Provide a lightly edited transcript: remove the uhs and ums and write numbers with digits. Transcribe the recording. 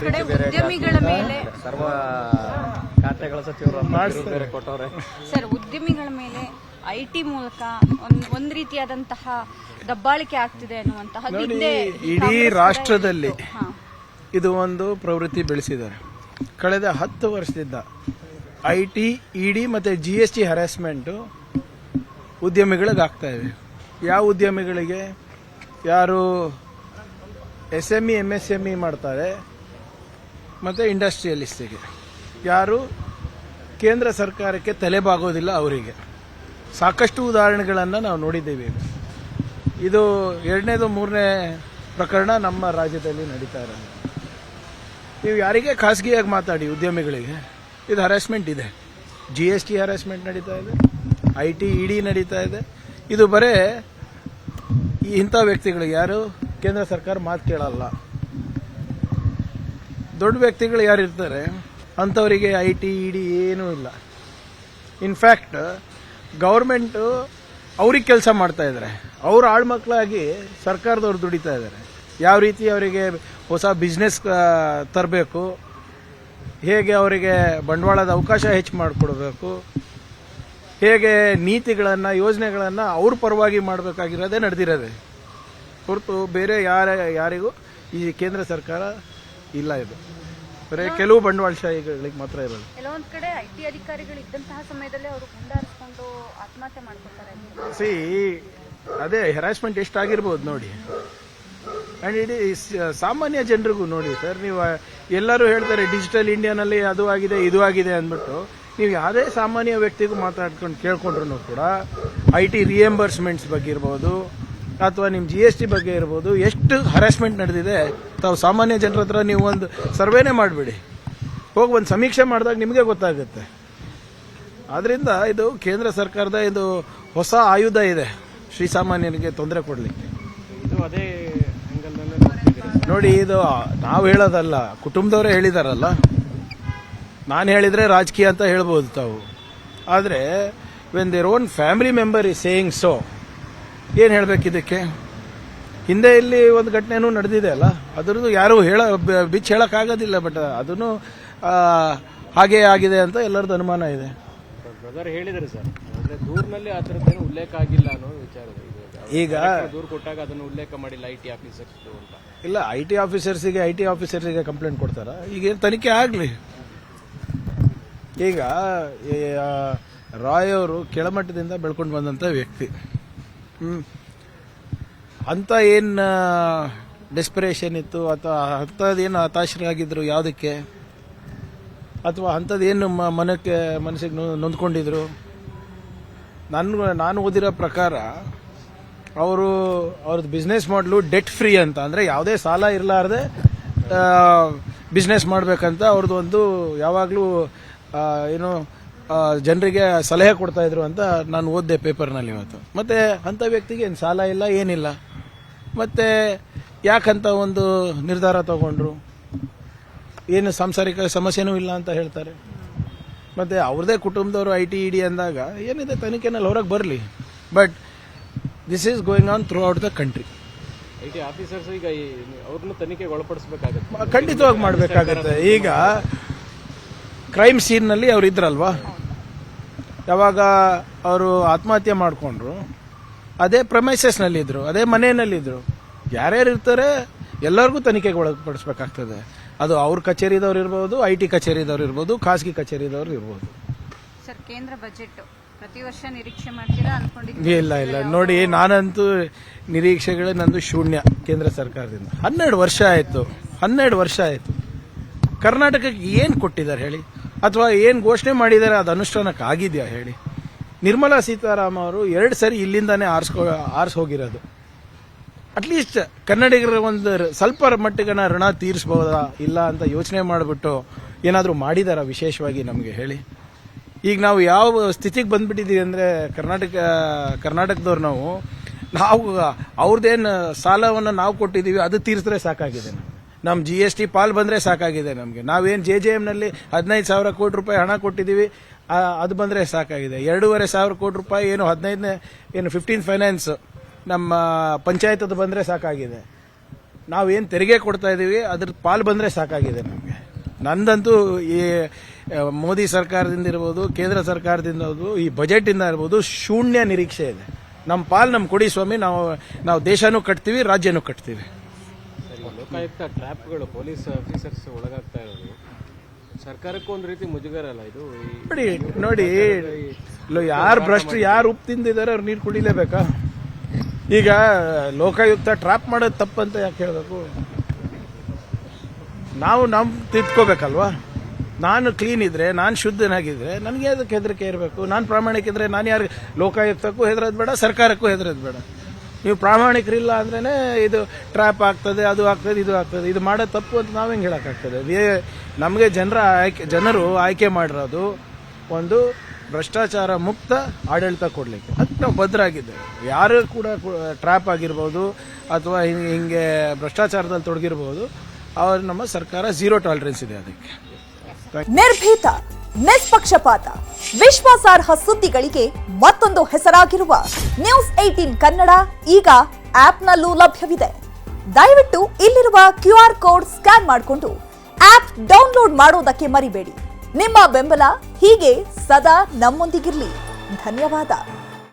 ಕಡೆ ಉದ್ಯಮಿಗಳ ಮೇಲೆ ಸರ್ವ ಖಾತೆಗಳ ಸಚಿವರು ಬೇರೆ ಕೊಟ್ಟವ್ರೆ ಸರ್, ಉದ್ಯಮಿಗಳ ಮೇಲೆ ಐಟಿ ಮೂಲಕ ಒಂದ್ ರೀತಿಯಾದಂತಹ ದಬ್ಬಾಳಿಕೆ ಆಗ್ತಿದೆ ಅನ್ನುವಂತಹ ಇಡೀ ರಾಷ್ಟ್ರದಲ್ಲಿ ಇದು ಒಂದು ಪ್ರವೃತ್ತಿ ಬೆಳೆಸಿದ್ದಾರೆ. ಕಳೆದ 10 ವರ್ಷದಿಂದ ಐಟಿ, ಇಡಿ ಮತ್ತೆ GST ಹರಾಸ್ಮೆಂಟ್ ಉದ್ಯಮಿಗಳಿಗೆ ಆಗ್ತಾ ಇದೆ. ಯಾವ ಉದ್ಯಮಿಗಳಿಗೆ? ಯಾರು SME MSME ಮಾಡ್ತಾರೆ ಮತ್ತೆ ಇಂಡಸ್ಟ್ರಿಯಲಿಸ್ಟಿಗೆ, ಯಾರು ಕೇಂದ್ರ ಸರ್ಕಾರಕ್ಕೆ ತಲೆಬಾಗೋದಿಲ್ಲ ಅವರಿಗೆ. ಸಾಕಷ್ಟು ಉದಾಹರಣೆಗಳನ್ನು ನಾವು ನೋಡಿದ್ದೇವೆ. ಇದು 2ನೇದು 3ನೇ ಪ್ರಕರಣ ನಮ್ಮ ರಾಜ್ಯದಲ್ಲಿ ನಡೀತಾ ಇರೋದು. ನೀವು ಯಾರಿಗೆ ಖಾಸಗಿಯಾಗಿ ಮಾತಾಡಿ ಉದ್ಯಮಿಗಳಿಗೆ ಇದು ಹರಾಸ್ಮೆಂಟ್ ಇದೆ. GST ಹರಾಸ್ಮೆಂಟ್ ನಡೀತಾ ಇದೆ, IT ಇಡಿ ನಡೀತಾ ಇದೆ. ಇದು ಬರೇ ಇಂಥ ವ್ಯಕ್ತಿಗಳಿಗೆ, ಯಾರು ಕೇಂದ್ರ ಸರ್ಕಾರ ಮಾತು ಕೇಳಲ್ಲ. ದೊಡ್ಡ ವ್ಯಕ್ತಿಗಳು ಯಾರು ಇರ್ತಾರೆ ಅಂಥವರಿಗೆ IT ಇಡಿ ಏನೂ ಇಲ್ಲ. ಇನ್ಫ್ಯಾಕ್ಟ್ ಗೌರ್ಮೆಂಟ್ ಅವ್ರಿಗೆ ಕೆಲಸ ಮಾಡ್ತಾ ಇದ್ದಾರೆ, ಅವ್ರ ಆಳ್ಮಕ್ಳಾಗಿ ಸರ್ಕಾರದವ್ರು ದುಡಿತಾ ಇದ್ದಾರೆ. ಯಾವ ರೀತಿ ಅವರಿಗೆ ಹೊಸ ಬಿಸ್ನೆಸ್ ತರಬೇಕು, ಹೇಗೆ ಅವರಿಗೆ ಬಂಡವಾಳದ ಅವಕಾಶ ಹೆಚ್ಚು ಮಾಡಿಕೊಡ್ಬೇಕು, ಹೇಗೆ ನೀತಿಗಳನ್ನು ಯೋಜನೆಗಳನ್ನು ಅವ್ರ ಪರವಾಗಿ ಮಾಡಬೇಕಾಗಿರೋದೇ ನಡೆದಿರೋದೆ ಹೊರತು ಬೇರೆ ಯಾರಿಗೂ ಈ ಕೇಂದ್ರ ಸರ್ಕಾರ ಇಲ್ಲ. ಇದು ಬರೀ ಕೆಲವು ಬಂಡವಾಳಶಾಹಿಗಳಿಗೆ ಮಾತ್ರ ಇರೋದು. ಕೆಲವೊಂದ್ ಕಡೆ IT ಅಧಿಕಾರಿಗಳು ಇದ್ದಂತಹ ಸಮಯದಲ್ಲಿ ಅವರು ಗುಂಡಾರಿಸಿಕೊಂಡು ಆತ್ಮಹತ್ಯೆ ಮಾಡ್ಕೊತಾರೆ. ಅದೇ ಹರಾಸ್ಮೆಂಟ್ ಎಷ್ಟಾಗಿರ್ಬೋದು ನೋಡಿ. ಅಂಡ್ ಇಡೀ ಸಾಮಾನ್ಯ ಜನರಿಗೂ ನೋಡಿ ಸರ್, ನೀವು ಎಲ್ಲರೂ ಹೇಳ್ತಾರೆ ಡಿಜಿಟಲ್ ಇಂಡಿಯಾನಲ್ಲಿ ಅದು ಆಗಿದೆ ಇದು ಆಗಿದೆ ಅಂದ್ಬಿಟ್ಟು, ನೀವು ಯಾವುದೇ ಸಾಮಾನ್ಯ ವ್ಯಕ್ತಿಗೂ ಮಾತಾಡ್ಕೊಂಡು ಕೇಳ್ಕೊಂಡ್ರು ಕೂಡ IT ರಿಯಂಬರ್ಸ್ಮೆಂಟ್ಸ್ ಬಗ್ಗೆ ಇರ್ಬೋದು ಅಥವಾ ನಿಮ್ಮ GST ಬಗ್ಗೆ ಇರ್ಬೋದು, ಎಷ್ಟು ಹರಾಸ್ಮೆಂಟ್ ನಡೆದಿದೆ ತಾವು ಸಾಮಾನ್ಯ ಜನರ ಹತ್ರ ನೀವು ಒಂದು ಸರ್ವೇನೇ ಮಾಡಿಬಿಡಿ, ಹೋಗಿ ಒಂದು ಸಮೀಕ್ಷೆ ಮಾಡಿದಾಗ ನಿಮಗೆ ಗೊತ್ತಾಗುತ್ತೆ. ಆದ್ರಿಂದ ಇದು ಕೇಂದ್ರ ಸರ್ಕಾರದ ಇದು ಹೊಸ ಆಯುಧ ಇದೆ ಶ್ರೀಸಾಮಾನ್ಯನಿಗೆ ತೊಂದರೆ ಕೊಡಲಿಕ್ಕೆ. ಇದು ಅದೇ ನೋಡಿ, ಇದು ನಾವು ಹೇಳೋದಲ್ಲ, ಕುಟುಂಬದವರೇ ಹೇಳಿದಾರಲ್ಲ. ನಾನು ಹೇಳಿದ್ರೆ ರಾಜಕೀಯ ಅಂತ ಹೇಳ್ಬೋದು ತಾವು, ಆದರೆ when their own family member is saying so, ಏನು ಹೇಳಬೇಕಿದ್ದಕ್ಕೆ? ಹಿಂದೆ ಇಲ್ಲಿ ಒಂದು ಘಟನೆನೂ ನಡೆದಿದೆ ಅಲ್ಲ, ಅದ್ರದ್ದು ಯಾರು ಬಿಚ್ಚಿ ಹೇಳಕ್ಕಾಗೋದಿಲ್ಲ. ಬಟ್ ಅದನ್ನು ಹಾಗೇ ಆಗಿದೆ ಅಂತ ಎಲ್ಲರದ್ದು ಅನುಮಾನ ಇದೆ. ಬ್ರದರ್ ಹೇಳಿದ್ದಾರೆ ಸರ್, ಅಂದ್ರೆ ದೂರಿನಲ್ಲಿ ಆ ಥರದ್ದೇನು ಉಲ್ಲೇಖ ಆಗಿಲ್ಲ ಅನ್ನೋ ವಿಚಾರ. ಈಗ ದೂರು ಕೊಟ್ಟಾಗ ಅದನ್ನು ಉಲ್ಲೇಖ ಮಾಡಿಲ್ಲ IT ಆಫೀಸರ್ಸ್ ಅಂತ. ಇಲ್ಲ, IT ಆಫೀಸರ್ಸಿಗೆ ಕಂಪ್ಲೇಂಟ್ ಕೊಡ್ತಾರ? ಈಗೇನು ತನಿಖೆ ಆಗಲಿ. ಈಗ ರಾಯ್ ಅವರು ಕೆಳಮಟ್ಟದಿಂದ ಬೆಳ್ಕೊಂಡು ಬಂದಂಥ ವ್ಯಕ್ತಿ. ಅಂತ ಏನು ಡೆಸ್ಪರೇಷನ್ ಇತ್ತು ಅಥವಾ ಅಂಥದ್ದೇನು ಹತಾಶರಾಗಿದ್ರು ಯಾವುದಕ್ಕೆ, ಅಥವಾ ಅಂಥದ್ದೇನು ಮನಸ್ಸಿಗೆ ನೊಂದ್ಕೊಂಡಿದ್ರು? ನಾನು ಓದಿರೋ ಪ್ರಕಾರ ಅವ್ರದ್ದು ಬಿಸ್ನೆಸ್ ಮಾಡಲು ಡೆಟ್ ಫ್ರೀ ಅಂತ, ಅಂದರೆ ಯಾವುದೇ ಸಾಲ ಇರಲಾರ್ದೆ ಬಿಸ್ನೆಸ್ ಮಾಡಬೇಕಂತ ಅವ್ರದ್ದು ಒಂದು ಯಾವಾಗಲೂ ಏನು ಜನರಿಗೆ ಸಲಹೆ ಕೊಡ್ತಾ ಇದ್ರು ಅಂತ ನಾನು ಓದಿದೆ ಪೇಪರ್ನಲ್ಲಿ ಇವತ್ತು. ಮತ್ತೆ ಅಂಥ ವ್ಯಕ್ತಿಗೆ ಏನು ಸಾಲ ಇಲ್ಲ, ಏನಿಲ್ಲ, ಮತ್ತೆ ಯಾಕಂತ ಒಂದು ನಿರ್ಧಾರ ತಗೊಂಡ್ರು? ಏನು ಸಾಂಸಾರಿಕ ಸಮಸ್ಯೆನೂ ಇಲ್ಲ ಅಂತ ಹೇಳ್ತಾರೆ. ಮತ್ತೆ ಅವ್ರದೇ ಕುಟುಂಬದವರು IT ಇಡಿ ಅಂದಾಗ ಏನಿದೆ, ತನಿಖೆನಲ್ಲಿ ಹೊರಗೆ ಬರಲಿ. But this is going on through out the country. IT officers ಈಗ ಅವ್ರನ್ನ ತನಿಖೆಗೆ ಒಳಪಡಿಸಬೇಕಾಗುತ್ತೆ, ಖಂಡಿತವಾಗಿ ಮಾಡಬೇಕಾಗುತ್ತೆ. ಈಗ ಕ್ರೈಮ್ ಸೀನ್ನಲ್ಲಿ ಅವ್ರು ಇದ್ರಲ್ವಾ, ಯಾವಾಗ ಅವರು ಆತ್ಮಹತ್ಯೆ ಮಾಡಿಕೊಂಡ್ರು ಅದೇ ಪ್ರಮೈಸಸ್ನಲ್ಲಿದ್ದರು, ಅದೇ ಮನೆಯಲ್ಲಿದ್ದರು. ಯಾರ್ಯಾರು ಇರ್ತಾರೆ ಎಲ್ಲರಿಗೂ ತನಿಖೆಗೆ ಒಳಪಡಿಸಬೇಕಾಗ್ತದೆ. ಅದು ಅವ್ರ ಕಚೇರಿದವ್ರು ಇರ್ಬೋದು, IT ಕಚೇರಿದವ್ರು ಇರ್ಬೋದು, ಖಾಸಗಿ ಕಚೇರಿದವ್ರು ಇರ್ಬೋದು. ಸರ್, ಕೇಂದ್ರ ಬಜೆಟ್ ಪ್ರತಿ ವರ್ಷ ನಿರೀಕ್ಷೆ ಮಾಡ್ತೀರಾ ಅನ್ಕೊಂಡಿದ್ದೀವಿ? ಇಲ್ಲ ನೋಡಿ, ನಾನಂತೂ ನಿರೀಕ್ಷೆಗಳೇ ನಂದು ಶೂನ್ಯ. ಕೇಂದ್ರ ಸರ್ಕಾರದಿಂದ 12 ವರ್ಷ ಆಯಿತು. ಕರ್ನಾಟಕಕ್ಕೆ ಏನು ಕೊಟ್ಟಿದ್ದಾರೆ ಹೇಳಿ? ಅಥವಾ ಏನು ಘೋಷಣೆ ಮಾಡಿದ್ದಾರೆ ಅದು ಅನುಷ್ಠಾನಕ್ಕೆ ಆಗಿದೆಯಾ ಹೇಳಿ? ನಿರ್ಮಲಾ ಸೀತಾರಾಮ ಅವರು 2 ಸರಿ ಇಲ್ಲಿಂದಾನೇ ಆರಿಸಿ ಹೋಗಿರೋದು. ಅಟ್ಲೀಸ್ಟ್ ಕನ್ನಡಿಗರ ಒಂದು ಸ್ವಲ್ಪ ಮಟ್ಟಿಗನ ಋಣ ತೀರಿಸಬಹುದಾ ಇಲ್ಲ ಅಂತ ಯೋಚನೆ ಮಾಡಿಬಿಟ್ಟು ಏನಾದರೂ ಮಾಡಿದಾರ ವಿಶೇಷವಾಗಿ ನಮಗೆ ಹೇಳಿ? ಈಗ ನಾವು ಯಾವ ಸ್ಥಿತಿಗೆ ಬಂದ್ಬಿಟ್ಟಿದ್ದೀವಿ ಅಂದರೆ ಕರ್ನಾಟಕದವ್ರು ನಾವು ಅವ್ರದ್ದೇನು ಸಾಲವನ್ನು ನಾವು ಕೊಟ್ಟಿದ್ದೀವಿ ಅದು ತೀರಿಸಿದ್ರೆ ಸಾಕಾಗಿದೆ. ನಮ್ಮ GST ಪಾಲ್ ಬಂದರೆ ಸಾಕಾಗಿದೆ ನಮಗೆ. ನಾವೇನು JJMನಲ್ಲಿ 15,000 ಕೋಟಿ ರೂಪಾಯಿ ಹಣ ಕೊಟ್ಟಿದ್ದೀವಿ, ಅದು ಬಂದರೆ ಸಾಕಾಗಿದೆ. 2,500 ಕೋಟಿ ರೂಪಾಯಿ ಏನು 15ನೇ 15th ಫೈನಾನ್ಸ್ ನಮ್ಮ ಪಂಚಾಯತ್ ಅದು ಬಂದರೆ ಸಾಕಾಗಿದೆ. ನಾವೇನು ತೆರಿಗೆ ಕೊಡ್ತಾ ಇದ್ದೀವಿ ಅದ್ರ ಪಾಲು ಬಂದರೆ ಸಾಕಾಗಿದೆ ನಮಗೆ. ನಂದಂತೂ ಈ ಮೋದಿ ಸರ್ಕಾರದಿಂದ ಇರ್ಬೋದು, ಕೇಂದ್ರ ಸರ್ಕಾರದಿಂದ ಇರ್ಬೋದು, ಈ ಬಜೆಟಿಂದ ಇರ್ಬೋದು ಶೂನ್ಯ ನಿರೀಕ್ಷೆ ಇದೆ. ನಮ್ಮ ಪಾಲು ನಮ್ಗೆ ಕೊಡಿ ಸ್ವಾಮಿ, ನಾವು ದೇಶನೂ ಕಟ್ತೀವಿ, ರಾಜ್ಯನೂ ಕಟ್ತೀವಿ. ಲೋಕಾಯುಕ್ತ ಟ್ರ್ಯಾಪ್ಗಳು ಪೊಲೀಸ್ ಆಫೀಸರ್ಸ್ ಒಳಗಾಗ್ತಾ ಇರೋದು ಸರ್ಕಾರಕ್ಕೂ ಒಂದು ರೀತಿ ಮುಜುಗರ ಅಲ್ಲ ಇದು? ನೋಡಿ ಯಾರು ಭ್ರಷ್ಟರು, ಯಾರು ಉಪ್ಪು ತಿಂದಿದ್ದಾರೆ ಅವ್ರು ನೀರು ಕುಡಿಲೇಬೇಕಾ? ಈಗ ಲೋಕಾಯುಕ್ತ ಟ್ರ್ಯಾಪ್ ಮಾಡೋದು ತಪ್ಪಂತ ಯಾಕೆ ಹೇಳಬೇಕು? ನಾವು ತಿದ್ಕೋಬೇಕಲ್ವಾ? ನಾನು ಕ್ಲೀನ್ ಇದ್ರೆ, ನಾನು ಶುದ್ಧನಾಗಿದ್ರೆ ನನಗೆ ಅದಕ್ಕೆ ಹೆದರಿಕೆ ಇರಬೇಕು. ನಾನು ಪ್ರಾಮಾಣಿಕ ಇದ್ರೆ ನಾನು ಯಾರು ಲೋಕಾಯುಕ್ತಕ್ಕೂ ಹೆದರೋದು ಬೇಡ, ಸರ್ಕಾರಕ್ಕೂ ಹೆದರೋದು ಬೇಡ. ನೀವು ಪ್ರಾಮಾಣಿಕರಿಲ್ಲ ಅಂದ್ರೇ ಇದು ಟ್ರ್ಯಾಪ್ ಆಗ್ತದೆ, ಅದು ಆಗ್ತದೆ, ಇದು ಆಗ್ತದೆ. ಇದು ಮಾಡೋದು ತಪ್ಪು ಅಂತ ನಾವು ಹೆಂಗೆ ಹೇಳೋಕ್ಕಾಗ್ತದೆ? ನಮಗೆ ಜನರು ಆಯ್ಕೆ ಮಾಡಿರೋದು ಒಂದು ಭ್ರಷ್ಟಾಚಾರ ಮುಕ್ತ ಆಡಳಿತ ಕೊಡಲಿಕ್ಕೆ. ಅದಕ್ಕೆ ನಾವು ಬದ್ಧರಾಗಿದ್ದೇವೆ. ಯಾರು ಕೂಡ ಟ್ರ್ಯಾಪ್ ಆಗಿರ್ಬೋದು ಅಥವಾ ಹಿಂಗೆ ಭ್ರಷ್ಟಾಚಾರದಲ್ಲಿ ತೊಡಗಿರ್ಬೋದು, ಅವ್ರು ನಮ್ಮ ಸರ್ಕಾರ 0 ಟಾಲರೆನ್ಸ್ ಇದೆ ಅದಕ್ಕೆ. ನಿರ್ಭೀತ, ನಿಷ್ಪಕ್ಷಪಾತ, ವಿಶ್ವಾಸಾರ್ಹ ಸುದ್ದಿಗಳಿಗೆ ಮತ್ತೊಂದು ಹೆಸರಾಗಿರುವ ನ್ಯೂಸ್ 18 ಕನ್ನಡ ಈಗ ಆಪ್ನಲ್ಲೂ ಲಭ್ಯವಿದೆ. ದಯವಿಟ್ಟು ಇಲ್ಲಿರುವ QR ಕೋಡ್ ಸ್ಕ್ಯಾನ್ ಮಾಡಿಕೊಂಡು ಆಪ್ ಡೌನ್ಲೋಡ್ ಮಾಡೋದಕ್ಕೆ ಮರಿಬೇಡಿ. ನಿಮ್ಮ ಬೆಂಬಲ ಹೀಗೆ ಸದಾ ನಮ್ಮೊಂದಿಗಿರಲಿ. ಧನ್ಯವಾದ.